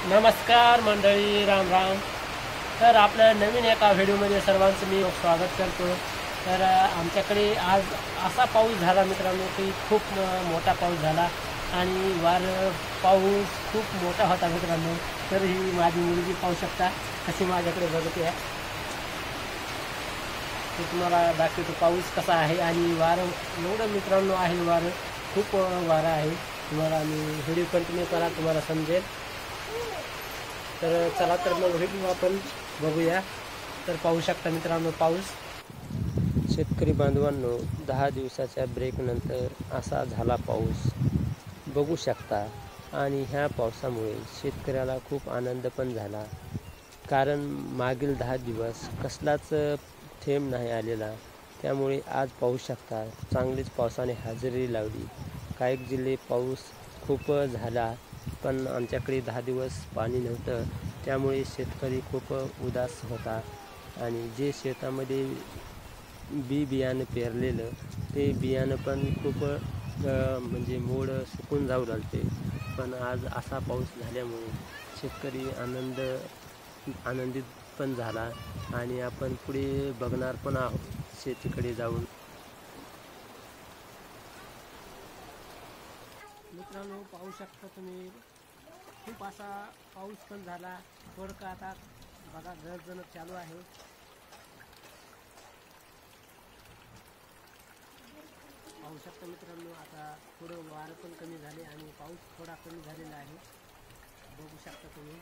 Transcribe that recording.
नमस्कार मंडळी, राम राम. तर आपल्या नवीन एका व्हिडिओमध्ये सर्वांचं मी स्वागत करतो. तर आमच्याकडे आज असा पाऊस झाला मित्रांनो की खूप मोठा पाऊस झाला आणि पाऊस खूप मोठा होता मित्रांनो. तर ही माझी मुलगी पाहू शकता कशी माझ्याकडे बघते आहे. ते तुम्हाला दाखवतो पाऊस कसा आहे आणि वारं एवढं मित्रांनो आहे. वारं खूप वारा आहे. तुम्हाला मी व्हिडिओ कंटिन्यू करा, तुम्हाला समजेल. तर चला तर मग व्हिडिओ आपण बघूया. तर पाहू शकता मित्रांनो पाऊस. शेतकरी बांधवांनो, 10 दिवसाच्या ब्रेकनंतर असा झाला पाऊस बघू शकता. आणि ह्या पावसामुळे शेतकऱ्याला खूप आनंद पण झाला, कारण मागील 10 दिवस कसलाच थेंब नाही आलेला. त्यामुळे आज पाहू शकता चांगलीच पावसाने हजेरी लावली. काही जिल्हे पाऊस खूप झाला, पण आमच्याकडे 10 दिवस पाणी नव्हतं. त्यामुळे शेतकरी खूप उदास होता आणि जे शेतामध्ये बियाणं पेरलेलं ते बियाणं पण खूप म्हणजे मोड सुकून जाऊ लागते. पण आज असा पाऊस झाल्यामुळे शेतकरी आनंदित पण झाला आणि आपण पुढे बघणार पण आहोत शेतीकडे जाऊन. मित्रांनो पाहू शकता तुम्ही, खूप असा पाऊस पण झाला. थोडका आता बघा गरजण चालू आहे. पाहू शकता मित्रांनो, आता थोडं वारं पण कमी झाले आणि पाऊस थोडा कमी झालेला आहे. बघू शकता तुम्ही.